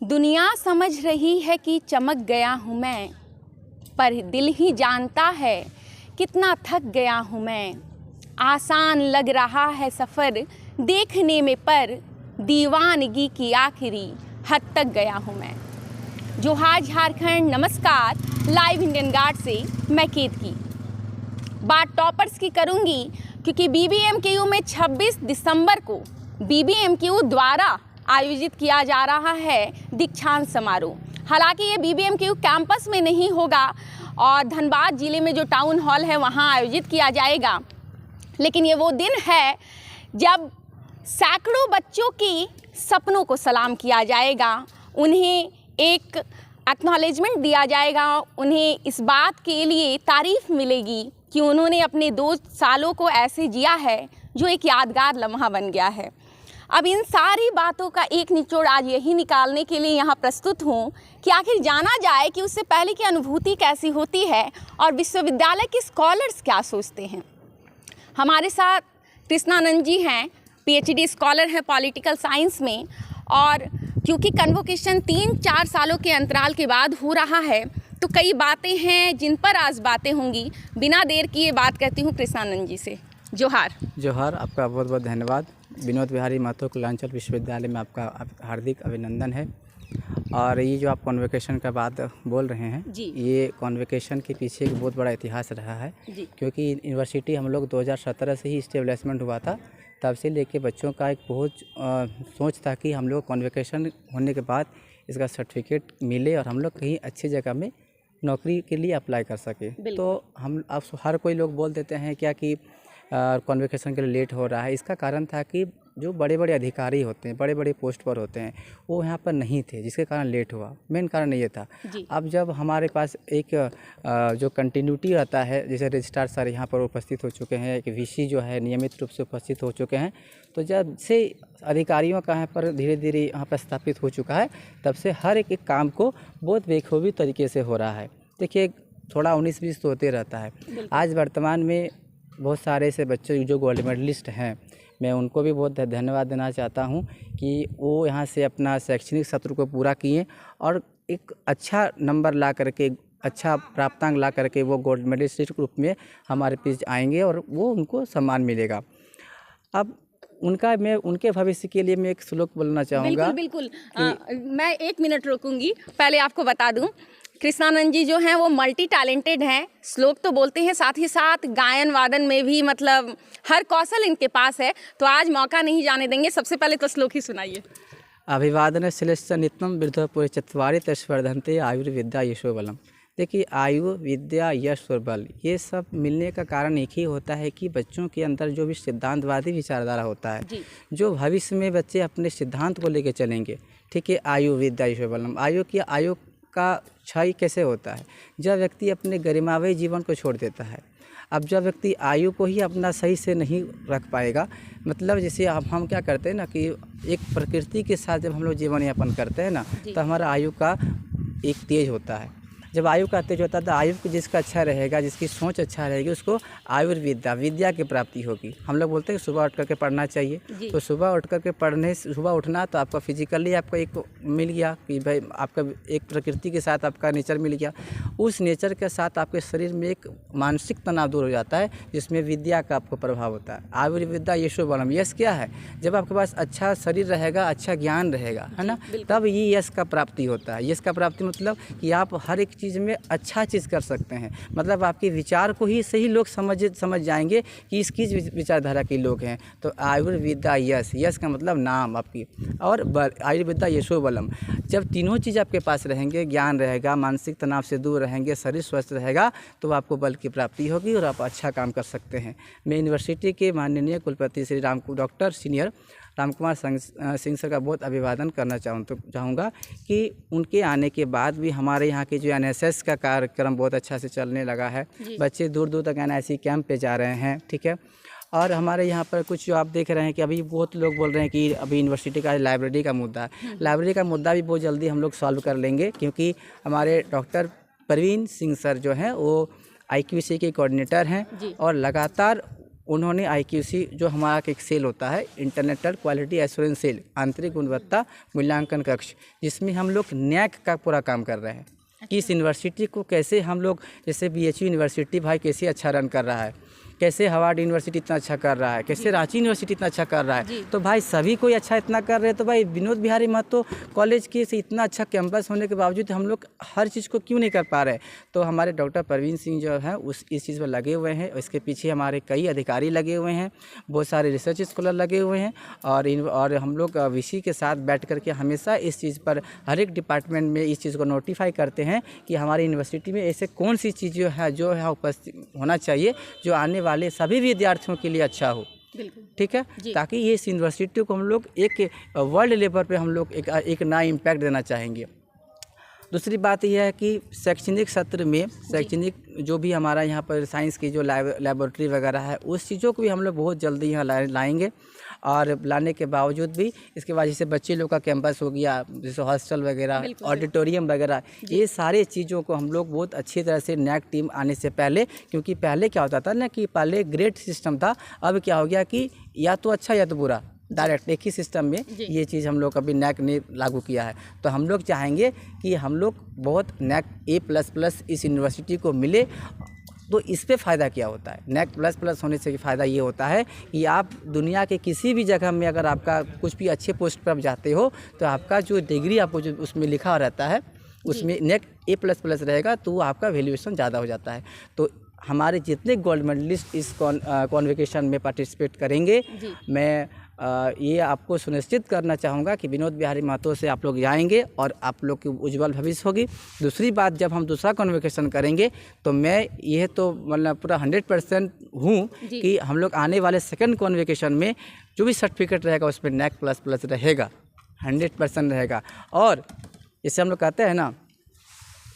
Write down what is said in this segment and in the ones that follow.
दुनिया समझ रही है कि चमक गया हूँ मैं, पर दिल ही जानता है कितना थक गया हूँ मैं। आसान लग रहा है सफ़र देखने में, पर दीवानगी की आखिरी हद तक गया हूँ मैं। जोहार झारखंड, नमस्कार। लाइव इंडियन गार्ड से मैं केतकी। बात टॉपर्स की करूँगी क्योंकि BBMKU में 26 दिसंबर को BBMKU द्वारा आयोजित किया जा रहा है दीक्षांत समारोह। हालांकि ये BBMKU कैंपस में नहीं होगा और धनबाद जिले में जो टाउन हॉल है वहाँ आयोजित किया जाएगा, लेकिन ये वो दिन है जब सैकड़ों बच्चों की सपनों को सलाम किया जाएगा, उन्हें एक एक्नॉलेजमेंट दिया जाएगा, उन्हें इस बात के लिए तारीफ़ मिलेगी कि उन्होंने अपने 2 सालों को ऐसे जिया है जो एक यादगार लम्हा बन गया है। अब इन सारी बातों का एक निचोड़ आज यही निकालने के लिए यहाँ प्रस्तुत हूँ कि आखिर जाना जाए कि उससे पहले की अनुभूति कैसी होती है और विश्वविद्यालय के स्कॉलर्स क्या सोचते हैं। हमारे साथ कृष्णानंद जी हैं, PhD स्कॉलर हैं पॉलिटिकल साइंस में, और क्योंकि कन्वोकेशन 3-4 सालों के अंतराल के बाद हो रहा है तो कई बातें हैं जिन पर आज बातें होंगी। बिना देर किए बात करती हूँ कृष्णानंद जी से। जोहार। जोहार, आपका बहुत बहुत धन्यवाद। विनोद बिहारी महतो कुलांचल विश्वविद्यालय में आपका हार्दिक अभिनंदन है। और ये जो आप कॉन्वोकेशन का बात बोल रहे हैं जी, ये कॉन्वोकेशन के पीछे एक बहुत बड़ा इतिहास रहा है जी। क्योंकि यूनिवर्सिटी हम लोग 2017 से ही इस्टेब्लिशमेंट हुआ था। तब से लेके बच्चों का एक बहुत सोच था कि हम लोग कॉन्वोकेशन होने के बाद इसका सर्टिफिकेट मिले और हम लोग कहीं अच्छी जगह में नौकरी के लिए अप्लाई कर सके। तो हम अब हर कोई लोग बोल देते हैं क्या कि कॉन्वोकेशन के लिए लेट हो रहा है। इसका कारण था कि जो बड़े बड़े अधिकारी होते हैं, बड़े बड़े पोस्ट पर होते हैं, वो यहाँ पर नहीं थे, जिसके कारण लेट हुआ। मेन कारण ये था। अब जब हमारे पास एक जो कंटिन्यूटी आता है, जैसे रजिस्ट्रार सर यहाँ पर उपस्थित हो चुके हैं, एक VC जो है नियमित रूप से उपस्थित हो चुके हैं, तो जब से अधिकारियों का यहाँ पर धीरे धीरे यहाँ पर स्थापित हो चुका है, तब से हर एक काम को बहुत बेखूबी तरीके से हो रहा है। देखिए, थोड़ा 19-20 तो होते रहता है। आज वर्तमान में बहुत सारे ऐसे बच्चे जो गोल्ड मेडलिस्ट हैं, मैं उनको भी बहुत धन्यवाद देना चाहता हूं कि वो यहाँ से अपना शैक्षणिक सत्र को पूरा किए और एक अच्छा नंबर ला करके, अच्छा प्राप्तांक ला करके वो गोल्ड मेडलिस्ट ग्रुप में हमारे बीच आएंगे और वो उनको सम्मान मिलेगा। अब मैं उनके भविष्य के लिए मैं एक श्लोक बोलना चाहूँगा। बिल्कुल। मैं 1 मिनट रोकूंगी। पहले आपको बता दूं, कृष्णानंद जी जो हैं वो मल्टी टैलेंटेड हैं। श्लोक तो बोलते हैं, साथ ही साथ गायन वादन में भी मतलब हर कौशल इनके पास है। तो आज मौका नहीं जाने देंगे, सबसे पहले तो श्लोक ही सुनाइए। अभिवादन श्रेष्ठ नित्यम वृद्धपुर चत्वारि तस्वर्धन्ते आयुर्विद्या यशो बलम। देखिए, आयु, विद्या, यश और बल, ये सब मिलने का कारण एक ही होता है कि बच्चों के अंदर जो भी सिद्धांतवादी विचारधारा होता है, जो भविष्य में बच्चे अपने सिद्धांत को लेकर चलेंगे। ठीक है, आयु, विद्या, यशो बलम। आयु का क्षय कैसे होता है? जब व्यक्ति अपने गरिमामय जीवन को छोड़ देता है। अब जब व्यक्ति आयु को ही अपना सही से नहीं रख पाएगा, मतलब जैसे अब हम क्या करते हैं ना कि एक प्रकृति के साथ जब हम लोग जीवन यापन करते हैं ना, तो हमारा आयु का एक तेज होता है। जब आयु का तेज होता है तो आयु को जिसका अच्छा रहेगा, जिसकी सोच अच्छा रहेगी, उसको आयुर्विद्या, विद्या की प्राप्ति होगी। हम लोग बोलते हैं सुबह उठ करके पढ़ना चाहिए, तो सुबह उठ करके सुबह उठना तो आपका फिजिकली आपको एक मिल गया कि भाई आपका एक प्रकृति के साथ आपका नेचर मिल गया। उस नेचर के साथ आपके शरीर में एक मानसिक तनाव दूर हो जाता है, जिसमें विद्या का आपको प्रभाव होता है। आयुर्विद्या यशो बलम। यश क्या है? जब आपके पास अच्छा शरीर रहेगा, अच्छा ज्ञान रहेगा, है ना, तब ये यश का प्राप्ति होता है। यश का प्राप्ति मतलब कि आप हर एक चीज़ में अच्छा चीज़ कर सकते हैं। मतलब आपके विचार को ही सही लोग समझ जाएंगे कि इस किस विचारधारा के लोग हैं। तो आयुर्विद्या यश का मतलब नाम आपकी, और बल, आयुर्विद्या यशो बलम। जब तीनों चीज़ आपके पास रहेंगे, ज्ञान रहेगा, मानसिक तनाव से दूर रहेंगे, शरीर स्वस्थ रहेगा, तो आपको बल की प्राप्ति होगी और आप अच्छा काम कर सकते हैं। मैं यूनिवर्सिटी के माननीय कुलपति Shri doctor senior Ramkumar Singh sir का बहुत अभिवादन करना चाहूँगा कि उनके आने के बाद भी हमारे यहाँ के जो NSS का कार्यक्रम बहुत अच्छा से चलने लगा है। बच्चे दूर दूर तक NIC कैंप पे जा रहे हैं। ठीक है, और हमारे यहाँ पर कुछ जो आप देख रहे हैं कि अभी बहुत लोग बोल रहे हैं कि अभी यूनिवर्सिटी का लाइब्रेरी का मुद्दा है। लाइब्रेरी का मुद्दा भी बहुत जल्दी हम लोग सॉल्व कर लेंगे, क्योंकि हमारे डॉक्टर प्रवीण सिंह सर जो हैं वो IQAC के कोऑर्डिनेटर हैं और लगातार उन्होंने IQC जो हमारा एक सेल होता है, इंटरनेशनल क्वालिटी एश्योरेंस सेल, आंतरिक गुणवत्ता मूल्यांकन कक्ष, जिसमें हम लोग NAC का पूरा काम कर रहे हैं कि इस यूनिवर्सिटी को कैसे हम लोग, जैसे BHU यूनिवर्सिटी भाई कैसे अच्छा रन कर रहा है, कैसे हार्वर्ड यूनिवर्सिटी इतना अच्छा कर रहा है, कैसे रांची यूनिवर्सिटी इतना अच्छा कर रहा है, तो भाई सभी कोई अच्छा इतना कर रहे हैं, तो भाई विनोद बिहारी महतो कॉलेज के से इतना अच्छा कैंपस होने के बावजूद हम लोग हर चीज़ को क्यों नहीं कर पा रहे। तो हमारे डॉक्टर प्रवीण सिंह जो है इस चीज़ पर लगे हुए हैं, इसके पीछे हमारे कई अधिकारी लगे हुए हैं, बहुत सारे रिसर्च स्कॉलर लगे हुए हैं, और हम लोग VC के साथ बैठ करके हमेशा इस चीज़ पर हर एक डिपार्टमेंट में इस चीज़ को नोटिफाई करते हैं कि हमारी यूनिवर्सिटी में ऐसे कौन सी चीज़ जो है उपस्थित होना चाहिए जो आने वाले सभी विद्यार्थियों के लिए अच्छा हो। ठीक है, ताकि ये इस यूनिवर्सिटी को हम लोग एक वर्ल्ड लेवल पे हम लोग एक नया इम्पैक्ट देना चाहेंगे। दूसरी बात यह है कि शैक्षणिक सत्र में शैक्षणिक जो भी हमारा यहाँ पर साइंस की जो लैबोरेटरी वगैरह है, उस चीज़ों को भी हम लोग बहुत जल्दी यहाँ लाएंगे, और लाने के बावजूद भी इसके बाद जैसे बच्चे लोग का कैंपस हो गया, जैसे हॉस्टल वगैरह, ऑडिटोरियम वगैरह, ये सारे चीज़ों को हम लोग बहुत अच्छी तरह से NAC टीम आने से पहले, क्योंकि पहले क्या होता था ना कि पहले ग्रेड सिस्टम था, अब क्या हो गया कि या तो अच्छा या तो बुरा, डायरेक्ट एक ही सिस्टम में ये चीज़ हम लोग अभी NAC ने लागू किया है। तो हम लोग चाहेंगे कि हम लोग बहुत NAC A++ इस यूनिवर्सिटी को मिले। तो इस पे फ़ायदा क्या होता है, NAC++ होने से फ़ायदा ये होता है कि आप दुनिया के किसी भी जगह में अगर आपका कुछ भी अच्छे पोस्ट पर आप जाते हो, तो आपका जो डिग्री आपको जो उसमें लिखा रहता है उसमें NAC A++ रहेगा, तो आपका वैल्यूएशन ज़्यादा हो जाता है। तो हमारे जितने गोल्ड मेडलिस्ट इस कॉन्वोकेशन में पार्टिसिपेट करेंगे, मैं ये आपको सुनिश्चित करना चाहूँगा कि विनोद बिहारी महतो से आप लोग जाएंगे और आप लोग की उज्जवल भविष्य होगी। दूसरी बात, जब हम दूसरा कॉन्वोकेशन करेंगे तो मैं यह तो मतलब पूरा 100% हूँ कि हम लोग आने वाले सेकंड कॉन्वोकेशन में जो भी सर्टिफिकेट रहेगा उसमें NAC++ रहेगा, 100% रहेगा। और जैसे हम लोग कहते हैं ना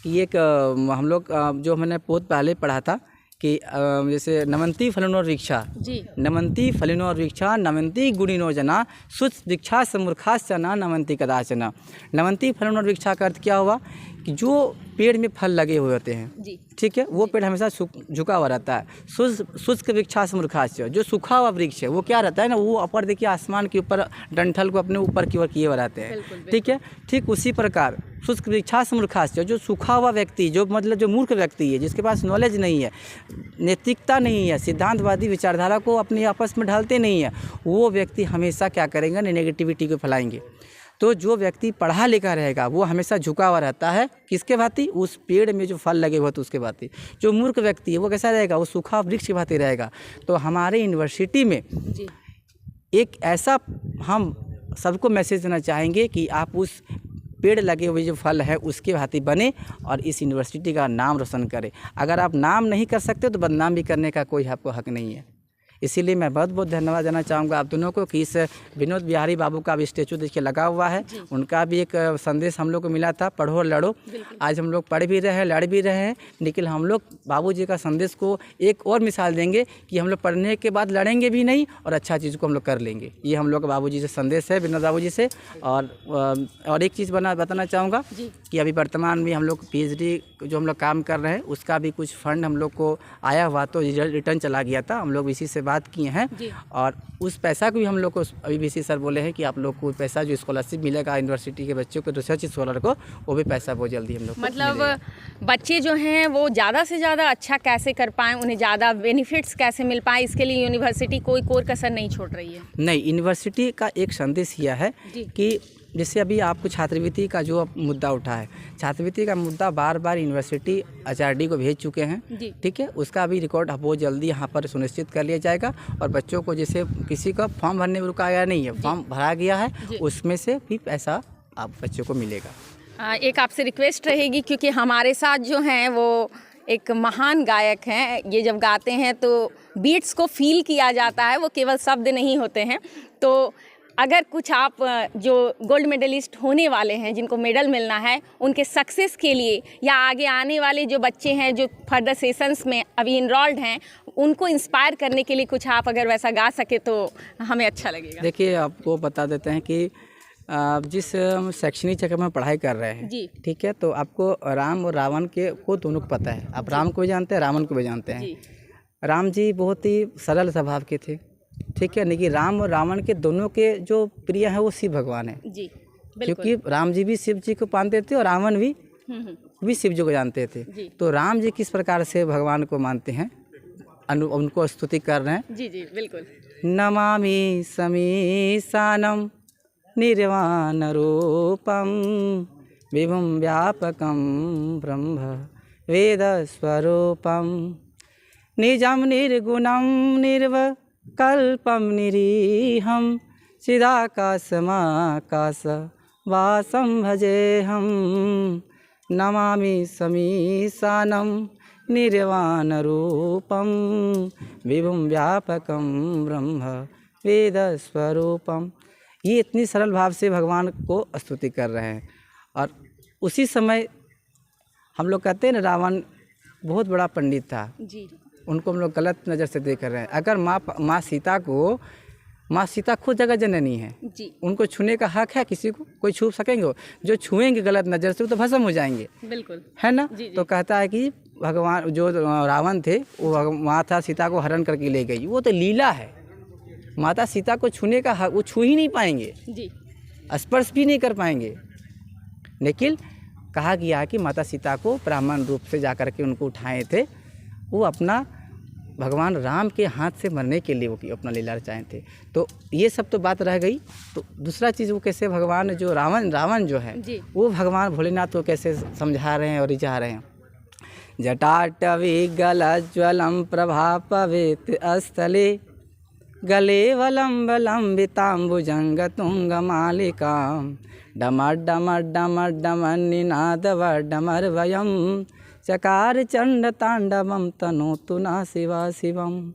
कि एक हम लोग जो मैंने बहुत पहले पढ़ा था कि जैसे नमन्ति फलिनो वृक्षा, नमन्ति फलिनो वृक्षा, नमन्ति गुणिनो जना, शुच दीक्षा समूर्खाश्चना नमन्ति कदाचना। नमन्ति फलिनो वृक्षा का अर्थ क्या हुआ कि जो पेड़ में फल लगे हुए होते हैं, ठीक है, वो पेड़ हमेशा झुका हुआ रहता है। शुष्क वृक्षा समूर्खाश्च, जो सूखा हुआ वृक्ष है वो क्या रहता है ना, वो ऊपर देखिए आसमान के ऊपर डंठल को अपने ऊपर की ओर किए हुए रहते हैं, ठीक है। ठीक उसी प्रकार शुष्क वृक्षा समूर्खाश्च, जो सूखा हुआ व्यक्ति, जो मतलब जो मूर्ख व्यक्ति है, जिसके पास नॉलेज नहीं है, नैतिकता नहीं है, सिद्धांतवादी विचारधारा को अपने आपस में ढालते नहीं है, वो व्यक्ति हमेशा क्या करेंगे, नेगेटिविटी को फैलाएंगे। तो जो व्यक्ति पढ़ा लिखा रहेगा वो हमेशा झुका हुआ रहता है, किसके भांति, उस पेड़ में जो फल लगे हुए तो उसके भांति। जो मूर्ख व्यक्ति है वो कैसा रहेगा, वो सूखा वृक्ष के भांति रहेगा। तो हमारे यूनिवर्सिटी में एक ऐसा हम सबको मैसेज देना चाहेंगे कि आप उस पेड़ लगे हुए जो फल है उसके भांति बने और इस यूनिवर्सिटी का नाम रोशन करें। अगर आप नाम नहीं कर सकते तो बदनाम भी करने का कोई आपको हक नहीं है। इसीलिए मैं बहुत बहुत धन्यवाद देना चाहूँगा आप दोनों को कि इस विनोद बिहारी बाबू का भी स्टैचू देखिए लगा हुआ है। उनका भी एक संदेश हम लोग को मिला था, पढ़ो और लड़ो। आज हम लोग पढ़ भी रहे हैं, लड़ भी रहे हैं, लेकिन हम लोग बाबूजी का संदेश को एक और मिसाल देंगे कि हम लोग पढ़ने के बाद लड़ेंगे भी नहीं और अच्छा चीज़ को हम लोग कर लेंगे। ये हम लोग बाबूजी से संदेश है, विनोद बाबूजी से। और एक चीज़ बताना चाहूँगा कि अभी वर्तमान में हम लोग PhD जो हम लोग काम कर रहे हैं उसका भी कुछ फंड हम लोग को आया हुआ, तो रिटर्न चला गया था। हम लोग इसी से बात किए हैं और उस पैसा को भी हम लोग को अभी BC सर बोले हैं कि आप लोग को पैसा जो स्कॉलरशिप मिलेगा यूनिवर्सिटी के बच्चों को, रिसर्च स्कॉलर को, वो भी पैसा बहुत जल्दी हम लोग मतलब बच्चे जो हैं वो ज़्यादा से ज़्यादा अच्छा कैसे कर पाएँ, उन्हें ज़्यादा बेनिफिट्स कैसे मिल पाएँ, इसके लिए यूनिवर्सिटी कोई कोर कसर नहीं छोड़ रही है। नहीं, यूनिवर्सिटी का एक संदेश यह है कि जैसे अभी आपको छात्रवृत्ति का जो मुद्दा उठा है, छात्रवृत्ति का मुद्दा बार बार यूनिवर्सिटी HRD को भेज चुके हैं, ठीक है। उसका भी रिकॉर्ड बहुत जल्दी यहाँ पर सुनिश्चित कर लिया जाएगा और बच्चों को जैसे किसी का फॉर्म भरने में रुका गया नहीं है, फॉर्म भरा गया है, उसमें से भी पैसा आप बच्चों को मिलेगा। एक आपसे रिक्वेस्ट रहेगी, क्योंकि हमारे साथ जो हैं वो एक महान गायक हैं, ये जब गाते हैं तो बीट्स को फील किया जाता है, वो केवल शब्द नहीं होते हैं। तो अगर कुछ आप जो गोल्ड मेडलिस्ट होने वाले हैं, जिनको मेडल मिलना है, उनके सक्सेस के लिए या आगे आने वाले जो बच्चे हैं जो फर्दर सेशंस में अभी इनरोल्ड हैं, उनको इंस्पायर करने के लिए कुछ आप अगर वैसा गा सके तो हमें अच्छा लगेगा। देखिए, आपको बता देते हैं कि जिस शैक्षणिक जगह में पढ़ाई कर रहे हैं, ठीक है, तो आपको राम और रावण को दोनों को पता है। आप राम को भी जानते हैं, रावण को भी जानते हैं। राम जी बहुत ही सरल स्वभाव के थे, ठीक है। लेकिन राम और रावण के दोनों के जो प्रिय हैं वो शिव भगवान है, जी बिल्कुल। क्योंकि राम जी भी शिव जी को मानते थे और रावण भी शिव जी को जानते थे। जी। तो राम जी किस प्रकार से भगवान को मानते हैं, उनको स्तुति कर रहे हैं। जी जी बिल्कुल। नमामि समीसानं निर्वाण रूपम विभुं व्यापकं ब्रह्म वेद स्वरूपम निजं निर्गुणं निर्विकल्पं निरीहं चिदाकाशमाकाश वासं भजेऽहं नमामि समीसानं निर्वाण रूपम विभुं व्यापकं ब्रह्म वेद स्वरूपम। ये इतनी सरल भाव से भगवान को स्तुति कर रहे हैं। और उसी समय हम लोग कहते हैं ना, रावण बहुत बड़ा पंडित था जी। उनको हम लोग गलत नज़र से देख रहे हैं। अगर माँ सीता खुद जगत जननी है जी। उनको छूने का हक है, किसी को कोई छू सकेंगे? जो छुएंगे गलत नज़र से वो तो भस्म हो जाएंगे, बिल्कुल है ना। जी, जी। तो कहता है कि भगवान जो रावण थे वो माता सीता को हरण करके ले गई, वो तो लीला है। माता सीता को छूने का हक वो छू ही नहीं पाएंगे जी। स्पर्श भी नहीं कर पाएंगे। लेकिन कहा गया कि माता सीता को ब्राह्मण रूप से जाकर के उनको उठाए थे, वो अपना भगवान राम के हाथ से मरने के लिए वो अपना लीला रचाए थे। तो ये सब तो बात रह गई। तो दूसरा चीज़ वो कैसे भगवान जो रावण जो है जी। वो भगवान भोलेनाथ को कैसे समझा रहे हैं और रिझा रहे हैं। जटाटवीगलज्ज्वलं प्रभापवेत् स्थले गले वलम्बिताम्बुजङ्गतुङ्गमालिकां डमर्डमर्डमर्डमन्निनादवर्डमर्वयं चकार चण्डताण्डवं तनोतु नः शिवा शिवं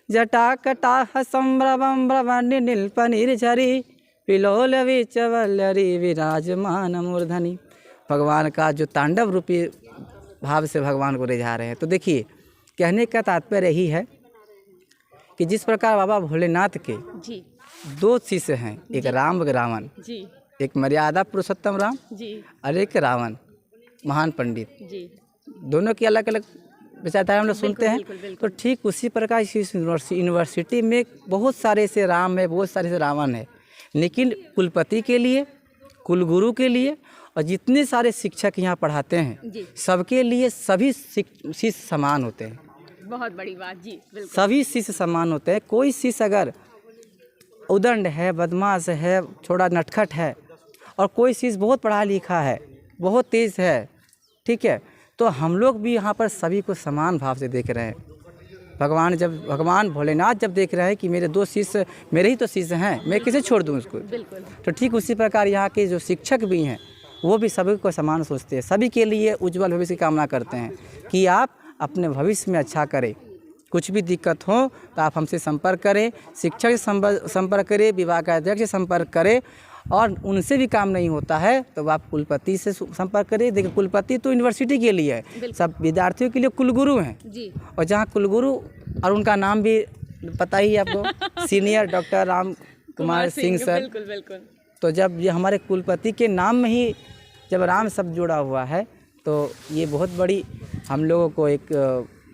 जटाकटाह संभ्रमं भ्रमणिनिल्पनिर्झरी विलोलवीचवल्लरी विराजमानमूर्धनि। भगवान का जो तांडव रूपी भाव से भगवान को रिझा रहे हैं। तो देखिए, कहने का तात्पर्य यही है कि जिस प्रकार बाबा भोलेनाथ के जी। दो शिष्य हैं, एक राम एक रावण, जी। एक मर्यादा पुरुषोत्तम राम जी। और एक रावण महान पंडित, जी। दोनों की अलग अलग विचारधारा हम लोग सुनते हैं। बिल्कुल, बिल्कुल। तो ठीक उसी प्रकार इस यूनिवर्सिटी में बहुत सारे ऐसे राम है, बहुत सारे ऐसे रावण है, लेकिन कुलपति के लिए, कुलगुरु के लिए और जितने सारे शिक्षक यहाँ पढ़ाते हैं जी। सबके लिए सभी शिष्य समान होते हैं। बहुत बड़ी बात जी, बिल्कुल। सभी शिष्य समान होते हैं। कोई शिष्य अगर उदंड है, बदमाश है, थोड़ा नटखट है और कोई शिष्य बहुत पढ़ा लिखा है, बहुत तेज़ है, ठीक है, तो हम लोग भी यहाँ पर सभी को समान भाव से देख रहे हैं। भगवान भोलेनाथ जब देख रहे हैं कि मेरे दो शिष्य मेरे ही तो शिष्य हैं, मैं किसे छोड़ दूँ उसको। बिल्कुल। तो ठीक उसी प्रकार यहाँ के जो शिक्षक भी हैं वो भी सभी को समान सोचते हैं, सभी के लिए उज्जवल भविष्य की कामना करते हैं कि आप अपने भविष्य में अच्छा करें। कुछ भी दिक्कत हो तो आप हमसे संपर्क करें, शिक्षक से संपर्क करें, विभाग का अध्यक्ष से संपर्क करें, और उनसे भी काम नहीं होता है तो आप कुलपति से संपर्क करें। देखिए, कुलपति तो यूनिवर्सिटी के लिए है, सब विद्यार्थियों के लिए कुलगुरु हैं जी। और जहाँ कुलगुरु और उनका नाम भी पता ही है आपको, senior doctor Ram Kumar Singh sir. बिल्कुल बिल्कुल। तो जब ये हमारे कुलपति के नाम में ही जब राम शब्द जुड़ा हुआ है तो ये बहुत बड़ी हम लोगों को एक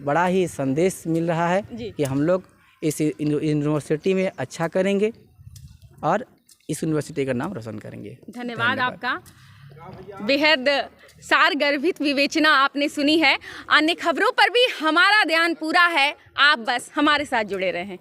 बड़ा ही संदेश मिल रहा है कि हम लोग इस यूनिवर्सिटी में अच्छा करेंगे और इस यूनिवर्सिटी का नाम रोशन करेंगे। धन्यवाद आपका। बेहद सारगर्भित विवेचना आपने सुनी है। अन्य खबरों पर भी हमारा ध्यान पूरा है, आप बस हमारे साथ जुड़े रहें।